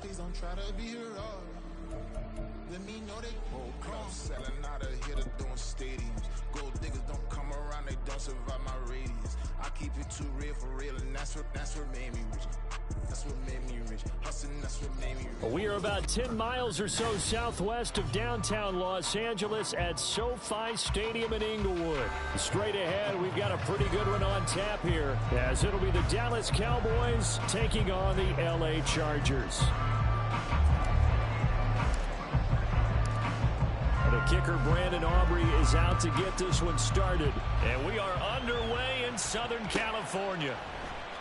Please don't try to be heroic. Let me know they whole club selling out of here to doing stadiums. Gold diggers don't come around, they don't survive my radius. I keep it too real for real, and that's what made me rich. That's what made me rich. Hustling, that's what made me rich. We are about 10 miles or so southwest of downtown Los Angeles at SoFi Stadium in Inglewood. Straight ahead, we've got a pretty good one on tap here, as it'll be the Dallas Cowboys taking on the LA Chargers. The kicker, Brandon Aubrey, is out to get this one started. And we are underway in Southern California.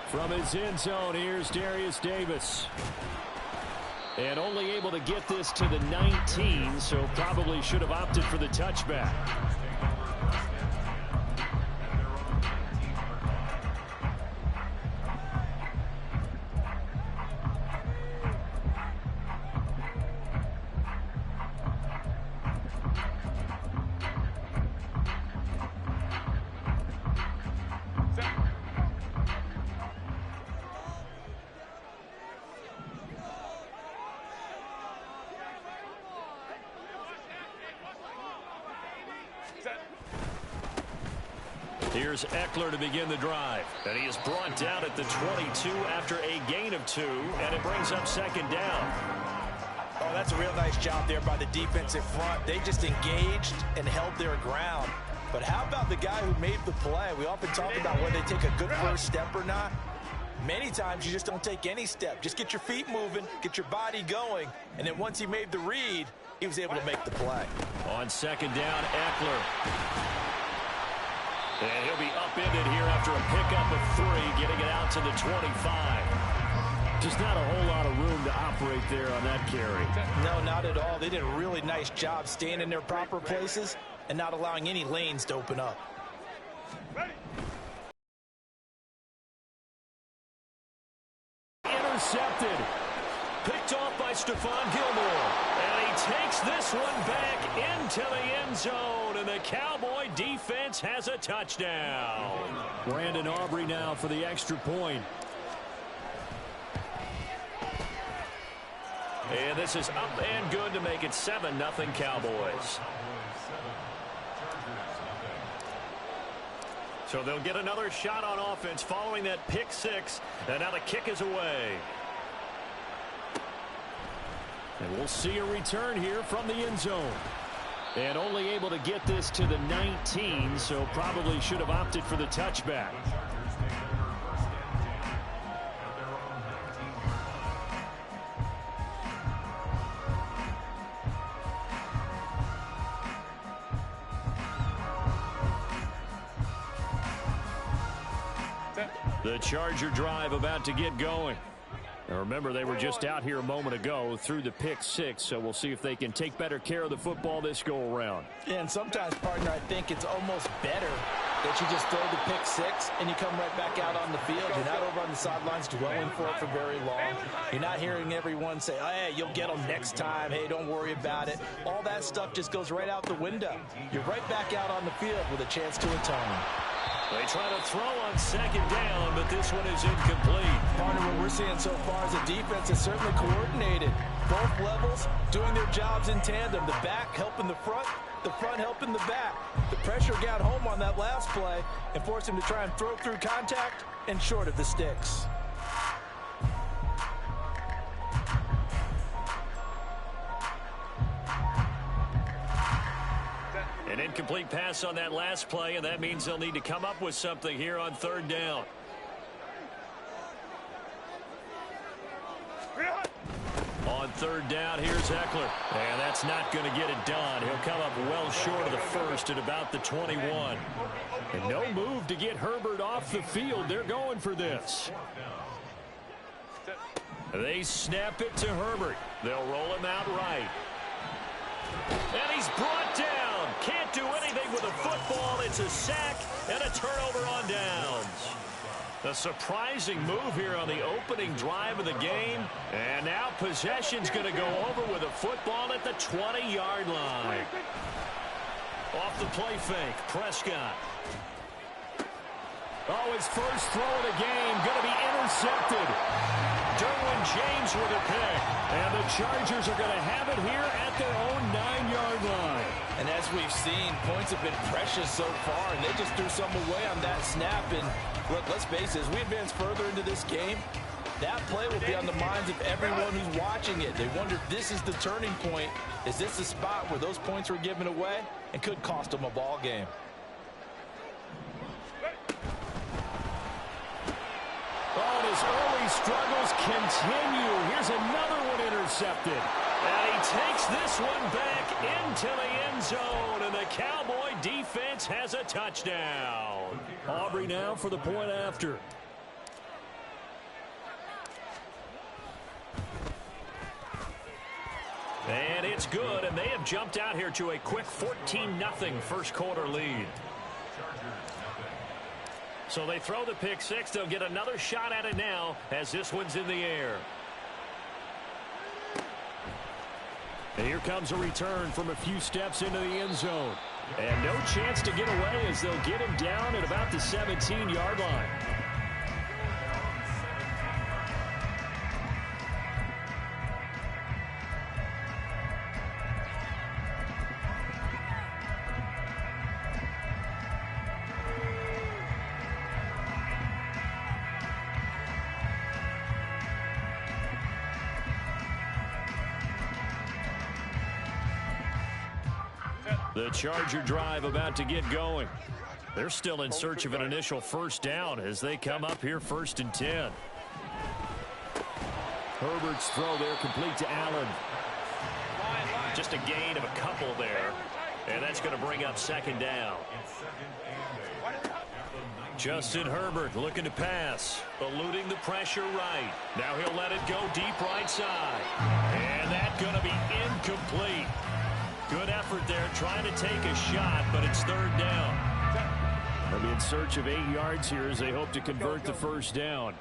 From his end zone, here's Darius Davis. And only able to get this to the 19, so probably should have opted for the touchback. Here's Eckler to begin the drive. And he is brought down at the 22 after a gain of 2, and it brings up second down. Oh, that's a real nice job there by the defensive front. They just engaged and held their ground. But how about the guy who made the play? We often talk about whether they take a good first step or not. Many times you just don't take any step. Just get your feet moving, get your body going, and then once he made the read, he was able to make the play. On second down, Eckler. And he'll be upended here after a pickup of 3, getting it out to the 25. Just not a whole lot of room to operate there on that carry. No, not at all. They did a really nice job staying in their proper places and not allowing any lanes to open up. Intercepted. Picked off by Stephon Gilmore. And he takes this one back into the end zone. And the Cowboy defense has a touchdown. Brandon Aubrey now for the extra point. And this is up and good to make it 7-0 Cowboys. So they'll get another shot on offense following that pick 6. And now the kick is away. And we'll see a return here from the end zone. And only able to get this to the 19, so probably should have opted for the touchback. The Charger drive about to get going. Now remember, they were just out here a moment ago through the pick 6, so we'll see if they can take better care of the football this go-around. Yeah, and sometimes, partner, I think it's almost better that you just throw the pick 6 and you come right back out on the field. You're not over on the sidelines dwelling for it for very long. You're not hearing everyone say, oh, hey, you'll get them next time. Hey, don't worry about it. All that stuff just goes right out the window. You're right back out on the field with a chance to atone. They try to throw on second down, but this one is incomplete. Partner, what we're seeing so far is the defense is certainly coordinated. Both levels doing their jobs in tandem. The back helping the front helping the back. The pressure got home on that last play and forced him to try and throw through contact and short of the sticks. An incomplete pass on that last play, and that means they'll need to come up with something here on third down. On third down, here's Eckler. And that's not going to get it done. He'll come up well short of the first at about the 21. And no move to get Herbert off the field. They're going for this. They snap it to Herbert. They'll roll him out right. And he's brought down. Can't do anything with a football. It's a sack and a turnover on downs. A surprising move here on the opening drive of the game. And now possession's going to go over with a football at the 20-yard line. Off the play fake, Prescott. Oh, his first throw of the game going to be intercepted. Derwin James with a pick. And the Chargers are going to have it here at their own 9-yard line. And as we've seen, points have been precious so far, and they just threw some away on that snap. And look, let's face it, as we advance further into this game, that play will be on the minds of everyone who's watching it. They wonder if this is the turning point. Is this the spot where those points were given away and could cost them a ball game? Oh, his early struggles continue. Here's another one intercepted. And he takes this one back into the end zone. And the Cowboy defense has a touchdown. Aubrey now for the point after. And it's good, and they have jumped out here to a quick 14-0 first quarter lead. So they throw the pick six. They'll get another shot at it now as this one's in the air. And here comes a return from a few steps into the end zone. And no chance to get away as they'll get him down at about the 17-yard line. The Charger drive about to get going. They're still in search of an initial first down as they come up here 1st and 10. Herbert's throw there complete to Allen. Just a gain of a couple there. And that's going to bring up 2nd down. Justin Herbert looking to pass. Eluding the pressure right. Now he'll let it go deep right side. And that's going to be incomplete. Good effort there, trying to take a shot, but it's 3rd down. They'll be in search of 8 yards here as they hope to convert the first down.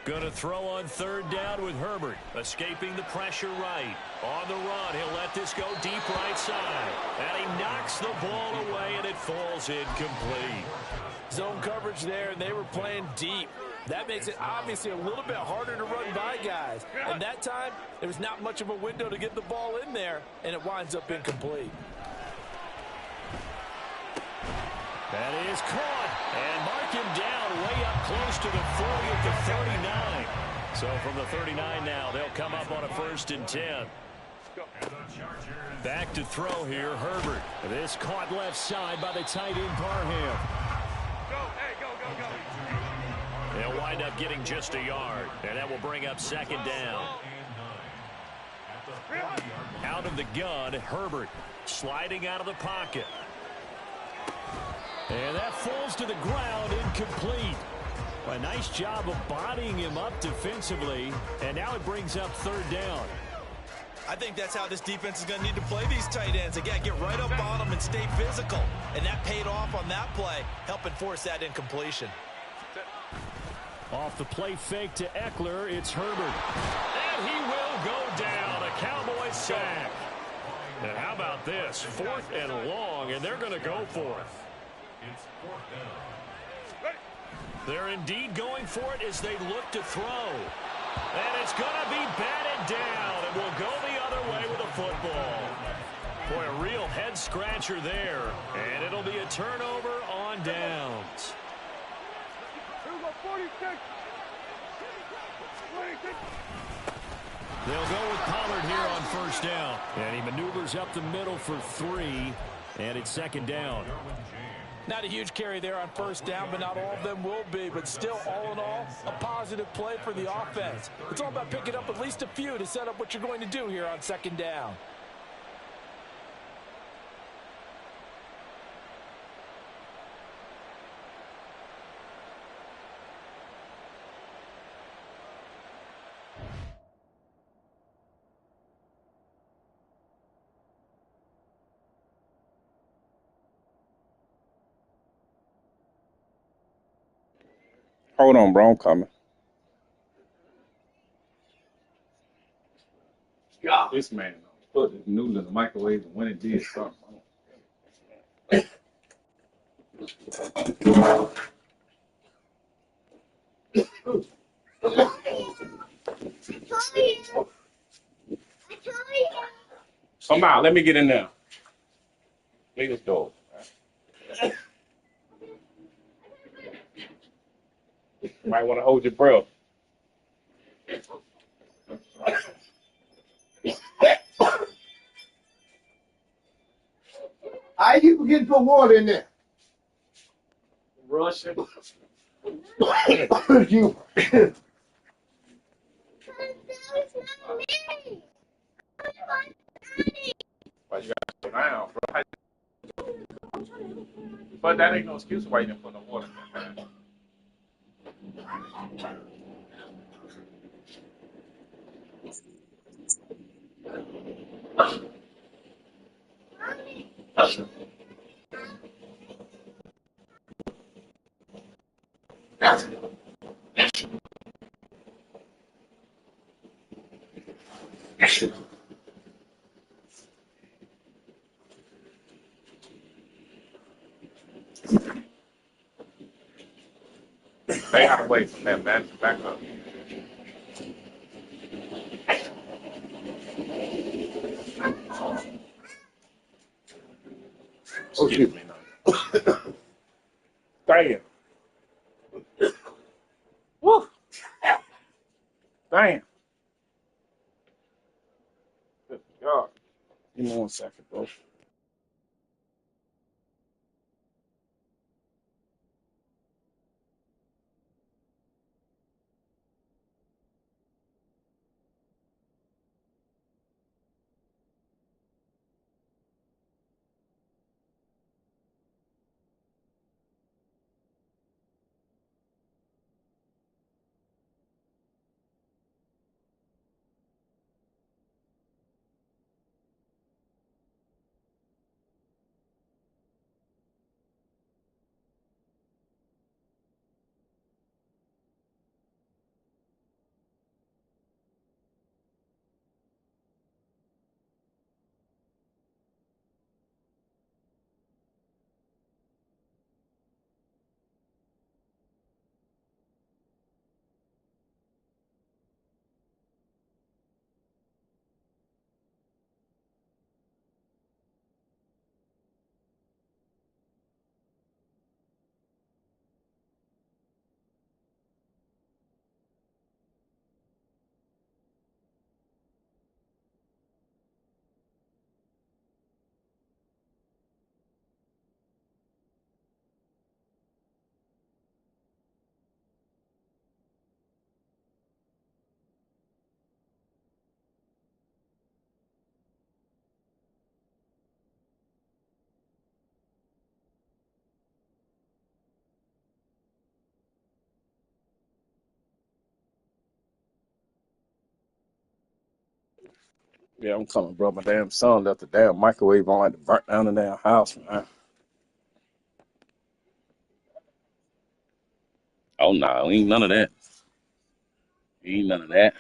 Going to throw on 3rd down with Herbert. Escaping the pressure right. On the run, he'll let this go deep right side. And he knocks the ball away, and it falls incomplete. Zone coverage there, and they were playing deep. That makes it obviously a little bit harder to run by guys. And that time, there was not much of a window to get the ball in there, and it winds up incomplete. That is caught. And mark him down way up close to the 40 at the 39. So from the 39 now, they'll come up on a 1st and 10. Back to throw here, Herbert. This caught left side by the tight end Parham. Go. They'll wind up getting just a yard, and that will bring up 2nd down. Out of the gun, Herbert sliding out of the pocket. And that falls to the ground, incomplete. A nice job of bodying him up defensively, and now it brings up 3rd down. I think that's how this defense is going to need to play these tight ends. They got to get right up on them and stay physical. And that paid off on that play, helping force that incompletion. Off the play fake to Eckler, it's Herbert. And he will go down, a Cowboy sack. And how about this? 4th and long, and they're going to go for it. They're indeed going for it as they look to throw. And it's going to be batted down, and will go the other way with a football. Boy, a real head-scratcher there, and it'll be a turnover on downs. They'll go with Pollard here on 1st down. And he maneuvers up the middle for 3, and it's 2nd down. Not a huge carry there on 1st down, but not all of them will be. But still, all in all, a positive play for the offense. It's all about picking up at least a few to set up what you're going to do here on 2nd down. Hold on, bro. I'm coming. God, this man put his noodle in the microwave and when it did something. Come out. Let me get in there. Leave this door. You might want to hold your breath. How you forget to put water in there? Russian. You. But you got to sit down, bro. But that ain't no excuse why you didn't put no water in there. Stay out of the way from that, man. Back up. Excuse me, no. Damn. Woo. Damn. Good God. Give me 1 second, bro. Yeah, I'm coming, bro. My damn son left the damn microwave on like to burn down the damn house, man. Oh, no, ain't none of that. Ain't none of that.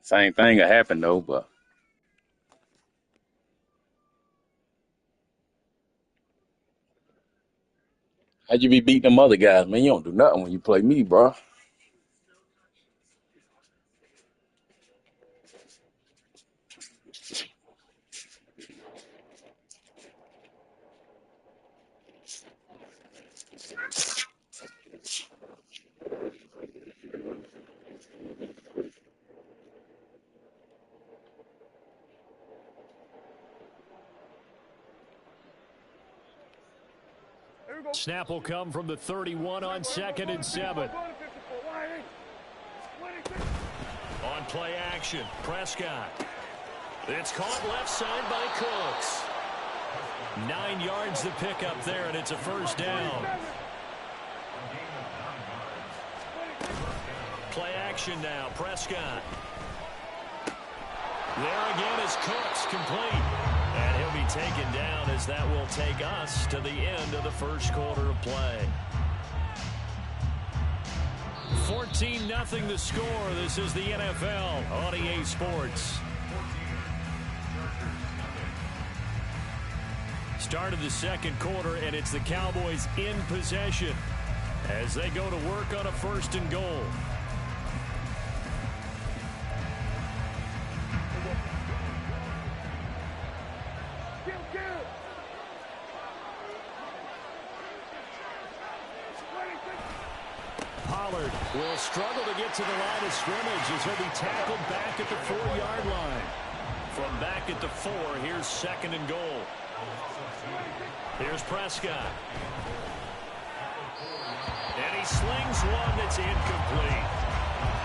Same thing that happened, though, but how'd you be beating them other guys, man? You don't do nothing when you play me, bro. Snap will come from the 31 on 2nd and 7. On play action, Prescott. It's caught left side by Cooks. 9 yards to pick up there, and it's a first down. Play action now, Prescott. There again is Cooks, complete. And he'll be taken down as that will take us to the end of the first quarter of play. 14-0 the score. This is the NFL on EA Sports. Start of the second quarter, and it's the Cowboys in possession as they go to work on a 1st and goal. will struggle to get to the line of scrimmage as he'll be tackled back at the 4-yard line. From back at the 4, here's 2nd and goal. Here's Prescott. And he slings one that's incomplete.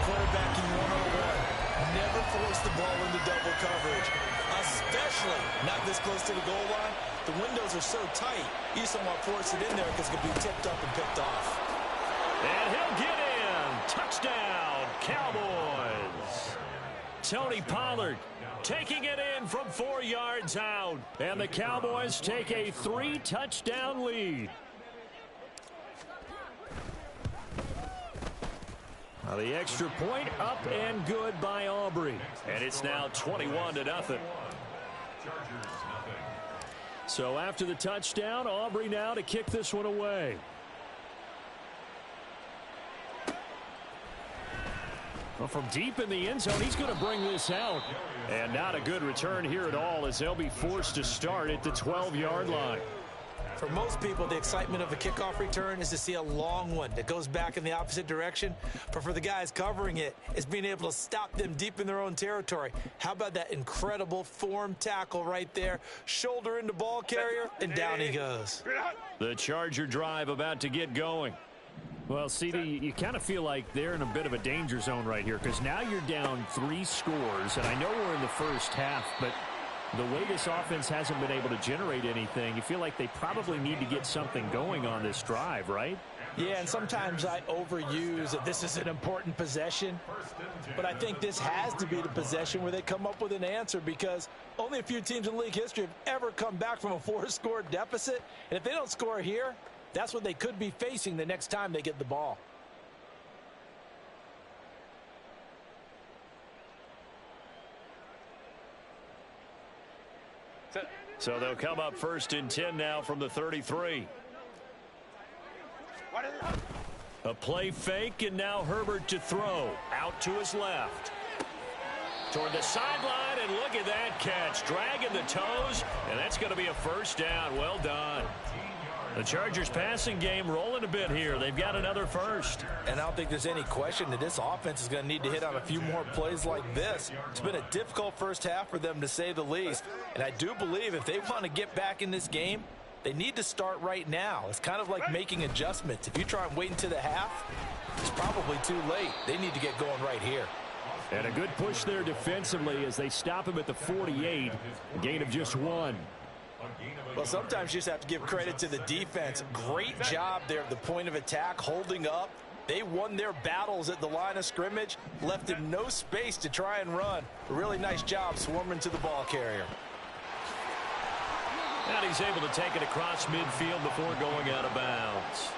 Quarterbacking 101. Never force the ball into double coverage, especially not this close to the goal line. The windows are so tight, you just don't want to force it in there because it could be tipped up and picked off. And he'll get in. Touchdown, Cowboys. Tony Pollard taking it in from 4 yards out. And the Cowboys take a 3-touchdown lead. Now the extra point up and good by Aubrey. And it's now 21-0. So after the touchdown, Aubrey now to kick this one away. Well, from deep in the end zone, he's going to bring this out. And not a good return here at all as they'll be forced to start at the 12-yard line. For most people, the excitement of a kickoff return is to see a long one that goes back in the opposite direction. But for the guys covering it, it's being able to stop them deep in their own territory. How about that incredible form tackle right there? Shoulder into ball carrier, and down he goes. The Charger drive about to get going. Well, CD, you kind of feel like they're in a bit of a danger zone right here because now you're down 3 scores. And I know we're in the first half, but the way this offense hasn't been able to generate anything, you feel like they probably need to get something going on this drive, right? Yeah, and sometimes I overuse that this is an important possession. But I think this has to be the possession where they come up with an answer because only a few teams in league history have ever come back from a 4-score deficit. And if they don't score here, that's what they could be facing the next time they get the ball. So they'll come up 1st and 10 now from the 33. A play fake, and now Herbert to throw. Out to his left. Toward the sideline, and look at that catch. Dragging the toes, and that's going to be a 1st down. Well done. The Chargers passing game rolling a bit here. They've got another 1st. And I don't think there's any question that this offense is going to need to hit on a few more plays like this. It's been a difficult first half for them, to say the least. And I do believe if they want to get back in this game, they need to start right now. It's kind of like making adjustments. If you try and wait until the half, it's probably too late. They need to get going right here. And a good push there defensively as they stop him at the 48. A gain of just 1. Well, sometimes you just have to give credit to the defense. Great job there at the point of attack, holding up. They won their battles at the line of scrimmage, left him no space to try and run. A really nice job swarming to the ball carrier. And he's able to take it across midfield before going out of bounds.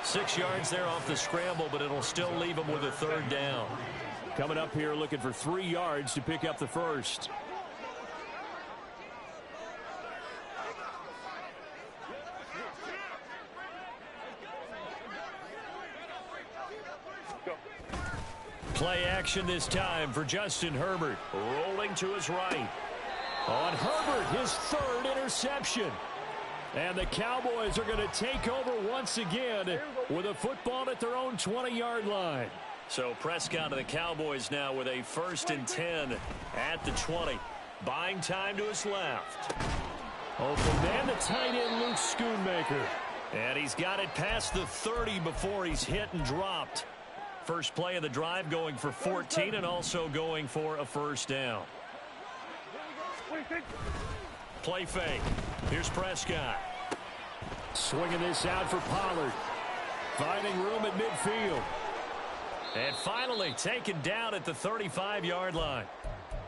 6 yards there off the scramble, but it'll still leave him with a 3rd down. Coming up here looking for 3 yards to pick up the 1st. Play action this time for Justin Herbert. Rolling to his right. On Herbert, his 3rd interception. And the Cowboys are going to take over once again with a football at their own 20-yard line. So Prescott and the Cowboys now with a 1st and 10 at the 20. Buying time to his left. Open man, the tight end, Luke Schoonmaker. And he's got it past the 30 before he's hit and dropped. First play of the drive going for 14 and also going for a 1st down. Play fake. Here's Prescott. Swinging this out for Pollard. Finding room at midfield. And finally taken down at the 35-yard line.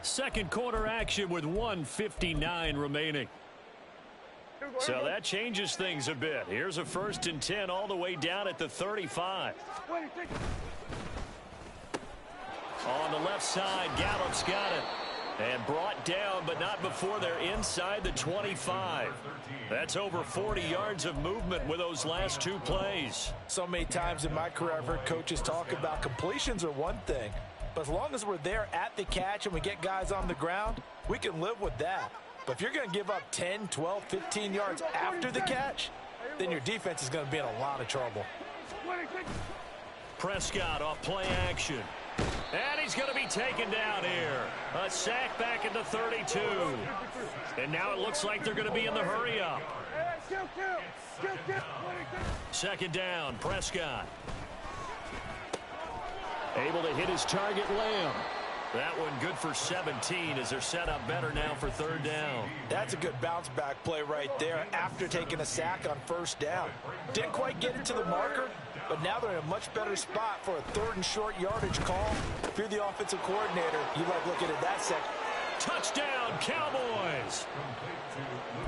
Second quarter action with 1:59 remaining. So that changes things a bit. Here's a 1st and 10 all the way down at the 35. On the left side, Gallup's got it. And brought down, but not before they're inside the 25. That's over 40 yards of movement with those last 2 plays. So many times in my career, I've heard coaches talk about completions are one thing. But as long as we're there at the catch and we get guys on the ground, we can live with that. But if you're going to give up 10, 12, 15 yards after the catch, then your defense is going to be in a lot of trouble. Prescott off play action. And he's going to be taken down here. A sack back at the 32. And now it looks like they're going to be in the hurry up. Second down, Prescott. Able to hit his target, Lamb. That one good for 17 as they're set up better now for third down. That's a good bounce back play right there after taking a sack on first down. Didn't quite get it to the marker, but now they're in a much better spot for a third and short yardage call. If you're the offensive coordinator, you like looking at that section. Touchdown, Cowboys!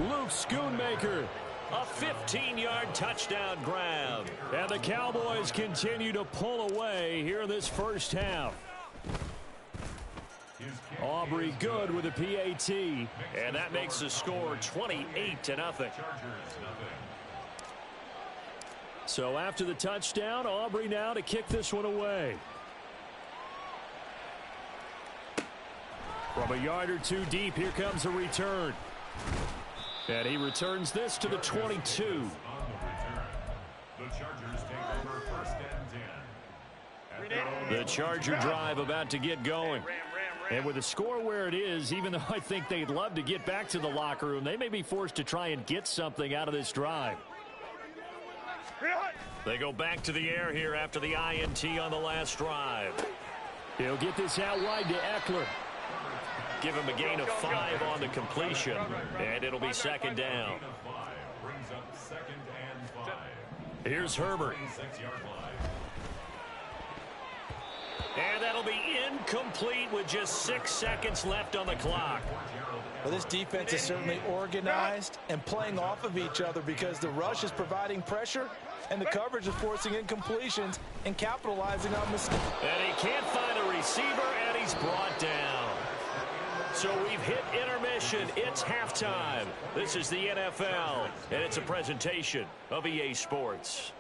Luke Schoonmaker, a 15-yard touchdown grab. And the Cowboys continue to pull away here in this first half. Aubrey good with a PAT. And that makes the score 28-0. So after the touchdown, Aubrey now to kick this one away. From a yard or two deep, here comes a return. And he returns this to the 22. The Charger drive about to get going. And with the score where it is, even though I think they'd love to get back to the locker room, they may be forced to try and get something out of this drive. They go back to the air here after the INT on the last drive. He'll get this out wide to Eckler. Give him a gain of 5 on the completion, and it'll be second down. Here's Herbert. And that'll be incomplete with just 6 seconds left on the clock. Well, this defense is certainly organized and playing off of each other because the rush is providing pressure and the coverage is forcing incompletions and capitalizing on mistakes. And he can't find a receiver, and he's brought down. So we've hit intermission. It's halftime. This is the NFL, and it's a presentation of EA Sports.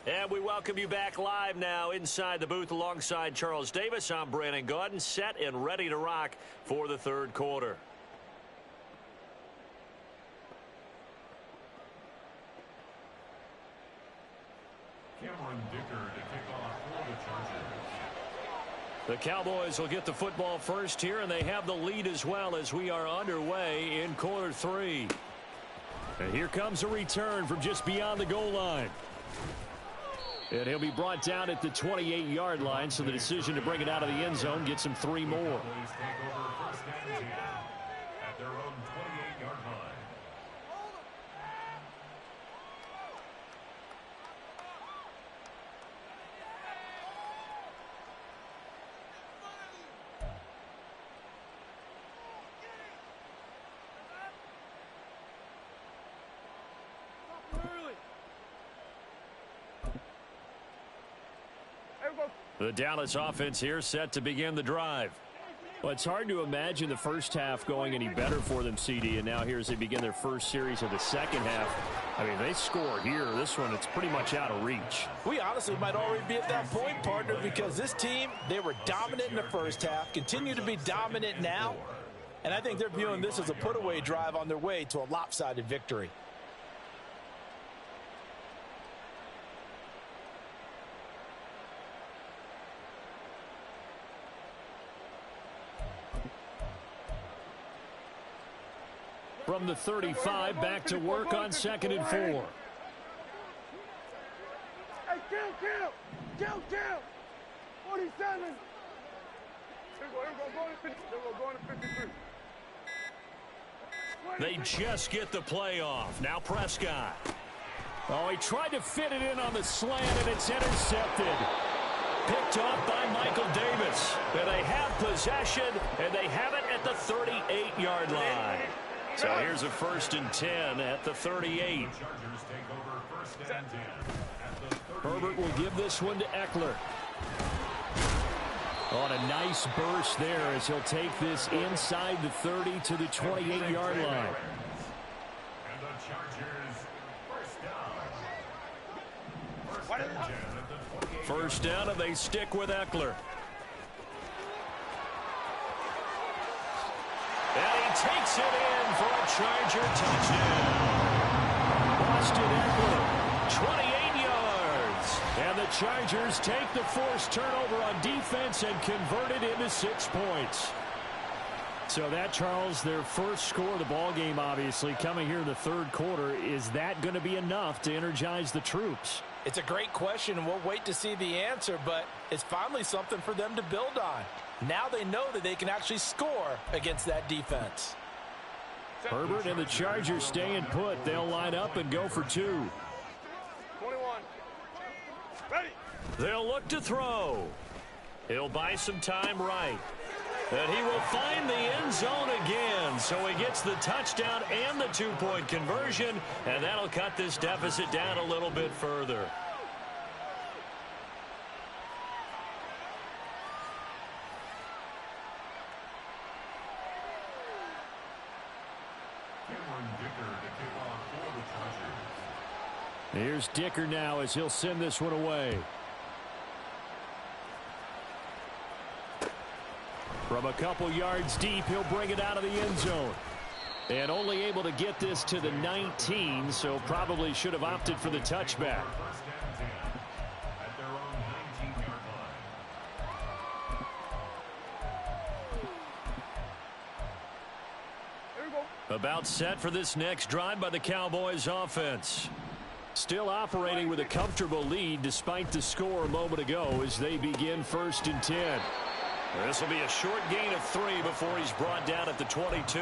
And we welcome you back live now inside the booth alongside Charles Davis. I'm Brandon Gaudin, set and ready to rock for the third quarter. The Cowboys will get the football first here, and they have the lead as well as we are underway in quarter 3. And here comes a return from just beyond the goal line. And he'll be brought down at the 28-yard line, so the decision to bring it out of the end zone gets him 3 more. The Dallas offense here set to begin the drive. Well, it's hard to imagine the first half going any better for them, CD, and now here as they begin their first series of the second half. I mean, they score here. This one, it's pretty much out of reach. We honestly might already be at that point, partner, because this team, they were dominant in the first half, continue to be dominant now, and I think they're viewing this as a put-away drive on their way to a lopsided victory. From the 35, back to work on 2nd and 4. Hey, kill! 47! They just get the play off. Now Prescott. Oh, he tried to fit it in on the slant, and it's intercepted. Picked off by Michael Davis. And they have possession, and they have it at the 38-yard line. So here's a 1st and 10 at the 38. Herbert will give this one to Eckler. On a nice burst there as he'll take this inside the 30 to the 28-yard line. First down, and they stick with Eckler. takes it in for a Charger touchdown. Austin Eckler, 28 yards. And the Chargers take the forced turnover on defense and convert it into 6 points. So that, Charles, their first score of the ball game, obviously, coming here in the third quarter. Is that going to be enough to energize the troops? It's a great question, and we'll wait to see the answer, but it's finally something for them to build on. Now they know that they can actually score against that defense. Herbert and the Chargers staying put. They'll line up and go for 2. 21. Ready. They'll look to throw. He'll buy some time right. And he will find the end zone again. So he gets the touchdown and the 2-point conversion. And that'll cut this deficit down a little bit further. Here's Dicker now as he'll send this one away. From a couple yards deep, he'll bring it out of the end zone. And only able to get this to the 19, so probably should have opted for the touchback. About set for this next drive by the Cowboys offense. Still operating with a comfortable lead despite the score a moment ago as they begin 1st and 10. This will be a short gain of 3 before he's brought down at the 22.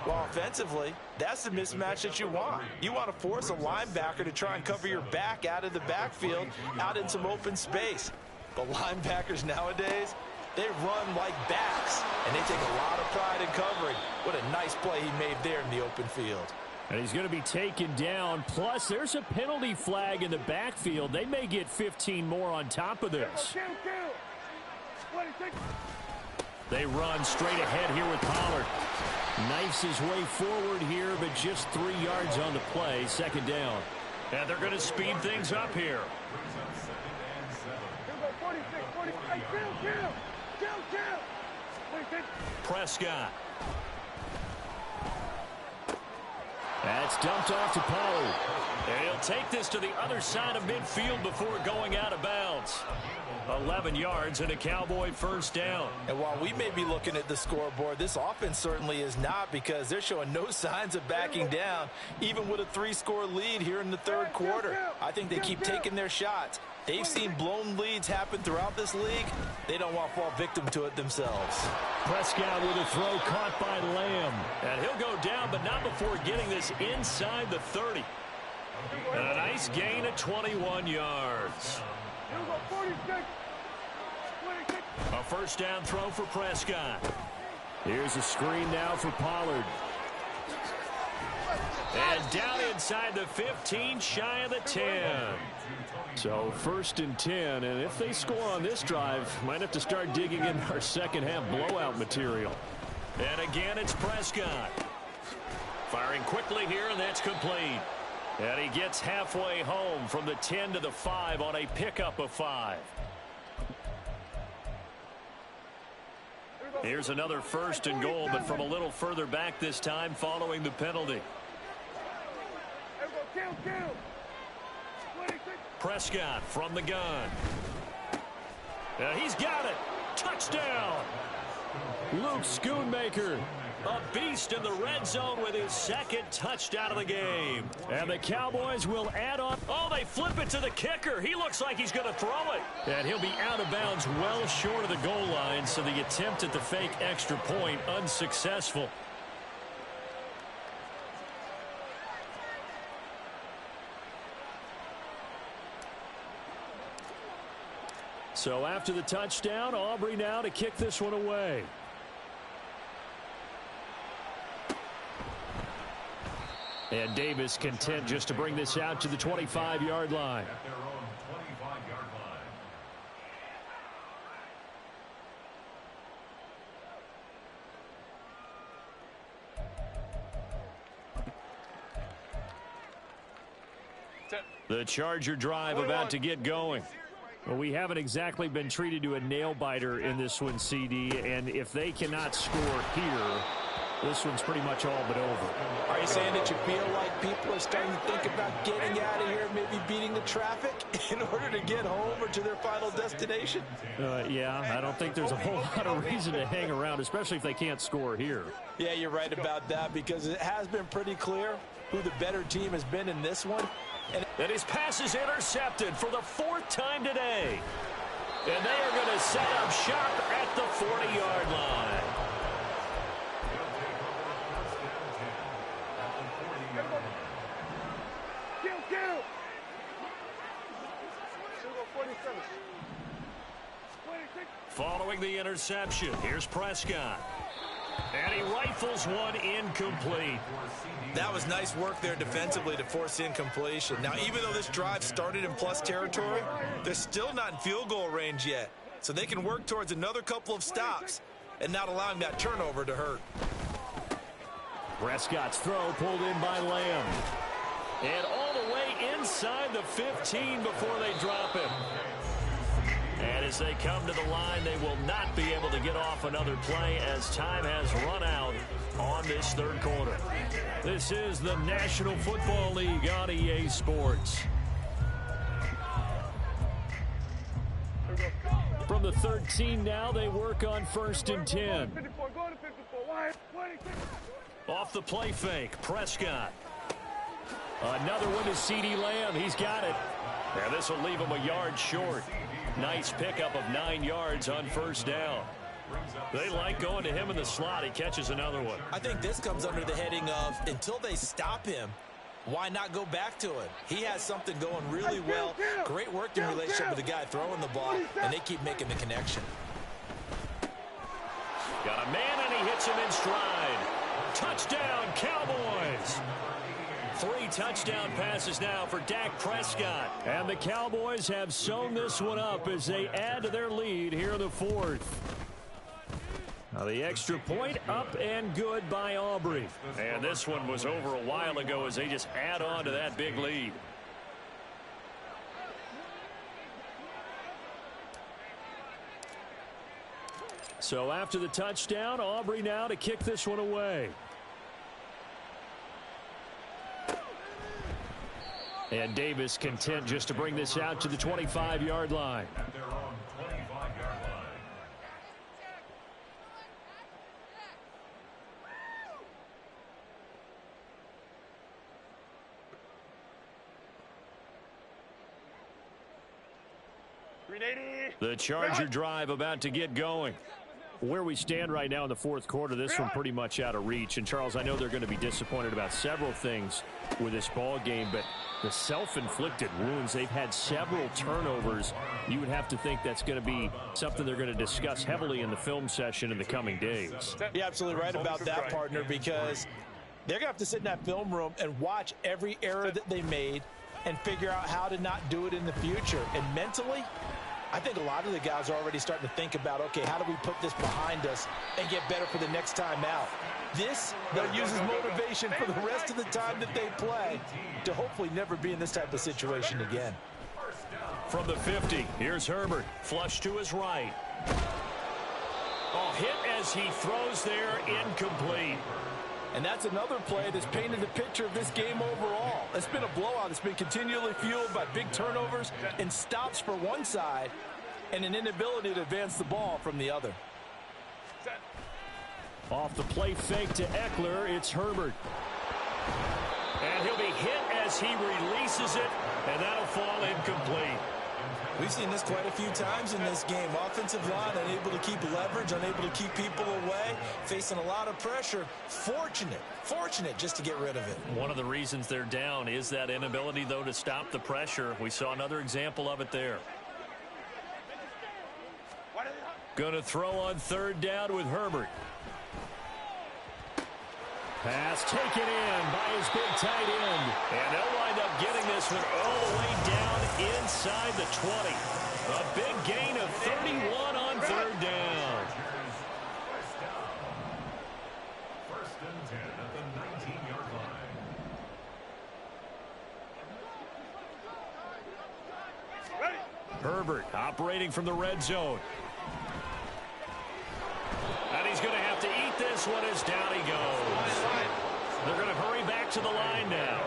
Well, offensively, that's the mismatch that you want. You want to force a linebacker to try and cover your back out of the backfield, out in some open space. But linebackers nowadays, they run like backs, and they take a lot of pride in covering. What a nice play he made there in the open field. And he's going to be taken down. Plus, there's a penalty flag in the backfield. They may get 15 more on top of this. They run straight ahead here with Pollard. Knifes his way forward here, but just 3 yards on the play. 2nd down. And they're going to speed things up here. Prescott. That's dumped off to Pollard. And he'll take this to the other side of midfield before going out of bounds. 11 yards and a Cowboy 1st down. And while we may be looking at the scoreboard, this offense certainly is not, because they're showing no signs of backing down, even with a 3-score lead here in the 3rd quarter. I think they keep taking their shots. They've seen blown leads happen throughout this league. They don't want to fall victim to it themselves. Prescott with a throw caught by Lamb. And he'll go down, but not before getting this inside the 30. And a nice gain of 21 yards. A 1st down throw for Prescott. Here's a screen now for Pollard. And down inside the 15, shy of the 10. So 1st and 10, and if they score on this drive, might have to start digging in our second half blowout material. And again, it's Prescott. Firing quickly here, and that's complete. And he gets halfway home from the 10 to the 5 on a pickup of 5. Here's another 1st and goal, but from a little further back this time following the penalty. Prescott from the gun. He's got it. Touchdown. Luke Schoonmaker, a beast in the red zone with his 2nd touchdown of the game. And the Cowboys will add on. Oh, they flip it to the kicker. He looks like he's going to throw it. And he'll be out of bounds well short of the goal line, so the attempt at the fake extra point unsuccessful. So after the touchdown, Aubrey now to kick this one away. And Davis content just to bring this out to the 25-yard line. The Charger drive about to get going. Well, we haven't exactly been treated to a nail-biter in this one, CD, and if they cannot score here, This one's pretty much all but over. Are you saying that you feel like people are starting to think about getting out of here, maybe beating the traffic in order to get home or to their final destination? Yeah, I don't think there's a whole lot of reason to hang around, especially if they can't score here. Yeah, you're right about that, because it has been pretty clear who the better team has been in this one. And his pass is intercepted for the 4th time today. And they are going to set up shop at the 40-yard line. Following the interception, here's Prescott. And he rifles one incomplete. That was nice work there defensively to force incompletion. Now, even though this drive started in plus territory, they're still not in field goal range yet. So they can work towards another couple of stops and not allowing that turnover to hurt. Prescott's throw pulled in by Lamb. And all the way inside the 15 before they drop him. And as they come to the line, they will not be able to get off another play as time has run out on this 3rd quarter. This is the National Football League on EA Sports. From the 13 now, they work on 1st and 10. Off the play fake, Prescott. Another one to CeeDee Lamb. He's got it. And this will leave him a yard short. Nice pickup of 9 yards on 1st down. They like going to him in the slot. He catches another one. I think this comes under the heading of, until they stop him, why not go back to it? He has something going really well. Great working relationship with the guy throwing the ball, and they keep making the connection. Got a man, and he hits him in stride. Touchdown, Cowboys! 3 touchdown passes now for Dak Prescott. And the Cowboys have sewn this one up as they add to their lead here in the 4th. Now the extra point up and good by Aubrey. And this one was over a while ago as they just add on to that big lead. So after the touchdown, Aubrey now to kick this one away. And Davis content just to bring this out to the 25-yard line. The Charger drive about to get going. Where we stand right now in the 4th quarter, this one pretty much out of reach. And, Charles, I know they're going to be disappointed about several things with this ball game, but the self-inflicted wounds, they've had several turnovers. You would have to think that's going to be something they're going to discuss heavily in the film session in the coming days. You're absolutely right about that, partner, because they're going to have to sit in that film room and watch every error that they made and figure out how to not do it in the future. And mentally, I think a lot of the guys are already starting to think about, okay, how do we put this behind us and get better for the next time out? This, they'll use as motivation for the rest of the time that they play to hopefully never be in this type of situation again. From the 50, here's Herbert. Flush to his right. Oh, hit as he throws there, incomplete. And that's another play that's painted the picture of this game overall. It's been a blowout. It's been continually fueled by big turnovers and stops for one side and an inability to advance the ball from the other. Off the play fake to Eckler, it's Herbert. And he'll be hit as he releases it, and that'll fall incomplete. We've seen this quite a few times in this game. Offensive line unable to keep leverage, unable to keep people away, facing a lot of pressure. Fortunate just to get rid of it. One of the reasons they're down is that inability, though, to stop the pressure. We saw another example of it there. Going to throw on 3rd down with Herbert. Pass taken in by his big tight end. And they'll wind up getting this one all the way down inside the 20. A big gain of 31 on 3rd down. First and 10 at the 19-yard line. Herbert operating from the red zone. And he's going to have to eat this this one is down he goes. They're going to hurry back to the line now.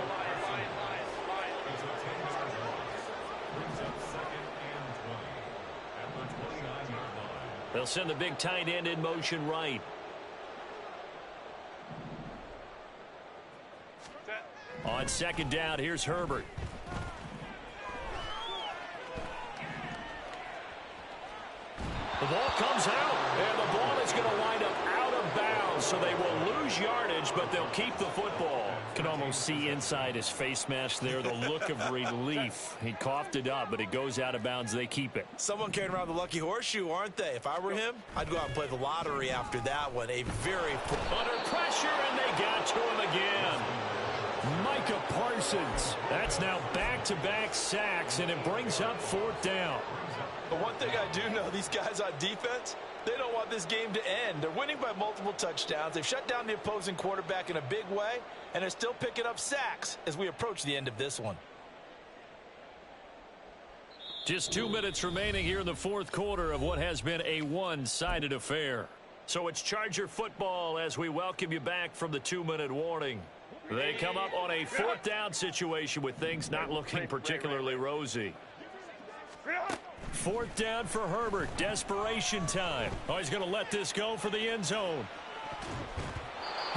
They'll send the big tight end in motion right. On second down, here's Herbert. The ball comes out, and the ball is going to wind up out of bounds, so they will lose yardage, but they'll keep the football. Can almost see inside his face mask there the look of relief. He coughed it up, but it goes out of bounds. They keep it. Someone carrying around the lucky horseshoe, aren't they? If I were him, I'd go out and play the lottery after that one. A very... Under pressure, and they got to him again. Micah Parsons. That's now back-to-back sacks, and it brings up fourth down. The one thing I do know, these guys on defense, they don't want this game to end. They're winning by multiple touchdowns. They've shut down the opposing quarterback in a big way, and they're still picking up sacks as we approach the end of this one. Just 2 minutes remaining here in the fourth quarter of what has been a one-sided affair. So it's Charger football as we welcome you back from the 2-minute warning. They come up on a fourth down situation with things not looking particularly rosy. Fourth down for Herbert. Desperation time. Oh, he's going to let this go for the end zone.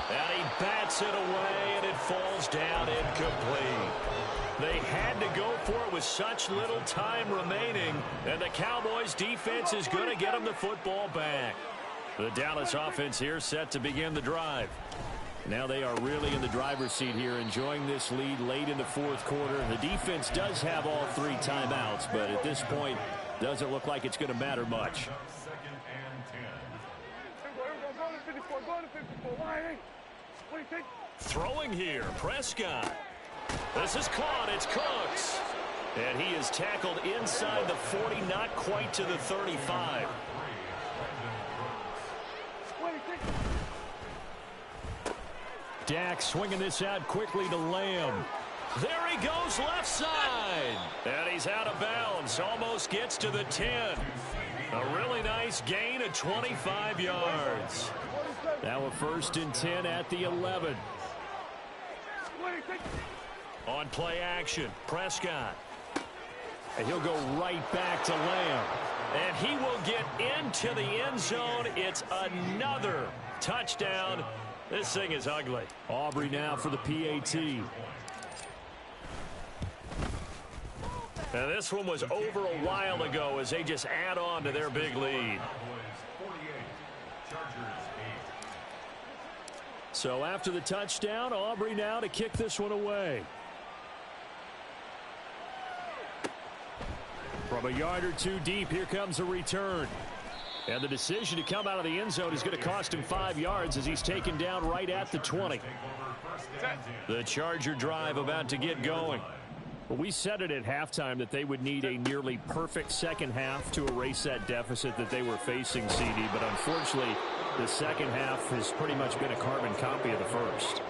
And he bats it away, and it falls down incomplete. They had to go for it with such little time remaining, and the Cowboys' defense is going to get them the football back. The Dallas offense here set to begin the drive. Now they are really in the driver's seat here, enjoying this lead late in the fourth quarter. The defense does have all 3 timeouts, but at this point, doesn't look like it's going to matter much. Throwing here, Prescott. This is caught. It's Cooks. And he is tackled inside the 40, not quite to the 35. Dak swinging this out quickly to Lamb. There he goes left side. And he's out of bounds. Almost gets to the 10. A really nice gain of 25 yards. Now a 1st and 10 at the 11. On play action, Prescott. And he'll go right back to Lamb. And he will get into the end zone. It's another touchdown. This thing is ugly. Aubrey now for the PAT. And this one was over a while ago as they just add on to their big lead. So after the touchdown, Aubrey now to kick this one away. From a yard or 2 deep, here comes a return. And the decision to come out of the end zone is going to cost him 5 yards as he's taken down right at the 20. The Charger drive about to get going. Well, we said it at halftime that they would need a nearly perfect second half to erase that deficit that they were facing, CD. But unfortunately, the second half has pretty much been a carbon copy of the first.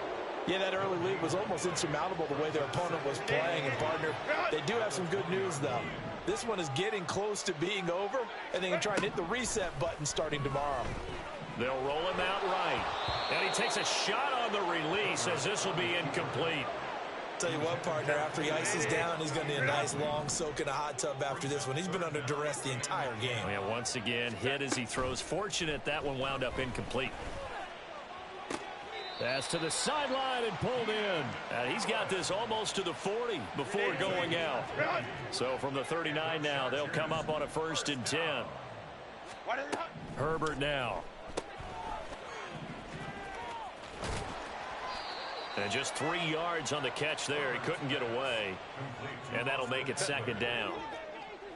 Yeah, that early lead was almost insurmountable the way their opponent was playing. And, partner, they do have some good news, though. This one is getting close to being over, and they can try and hit the reset button starting tomorrow. They'll roll him out right. And he takes a shot on the release as this will be incomplete. Tell you what, partner, after he ices down, he's going to need a nice long soak in a hot tub after this one. He's been under duress the entire game. Yeah, once again, hit as he throws. Fortunate that one wound up incomplete. Pass to the sideline and pulled in. And he's got this almost to the 40 before going out. So from the 39 now, they'll come up on a 1st and 10. Herbert now. And just 3 yards on the catch there. He couldn't get away. And that'll make it 2nd down.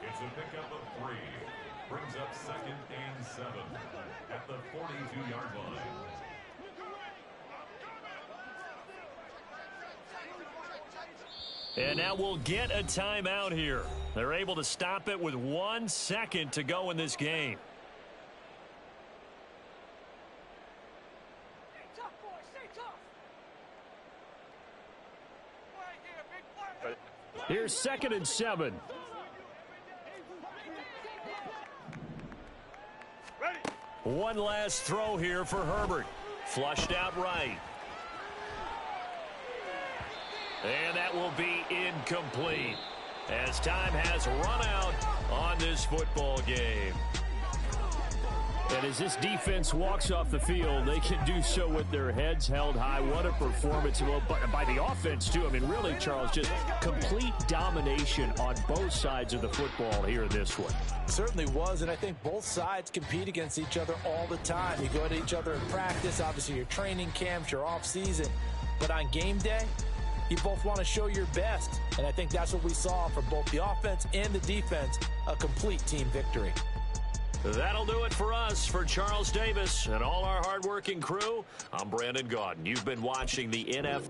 It's a pickup of 3. Brings up 2nd and 7 at the 42-yard line. And now we'll get a timeout here. They're able to stop it with 1 second to go in this game. Here's 2nd and 7. One last throw here for Herbert. Flushed out right. And that will be incomplete as time has run out on this football game. And as this defense walks off the field, they can do so with their heads held high. What a performance. Well, by the offense, too. I mean, really, Charles, just complete domination on both sides of the football here in this one. Certainly was, and I think both sides compete against each other all the time. You go to each other in practice, obviously your training camps, your off-season. But on game day, you both want to show your best. And I think that's what we saw from both the offense and the defense, a complete team victory. That'll do it for us. For Charles Davis and all our hardworking crew, I'm Brandon Gaudin. You've been watching the NFL.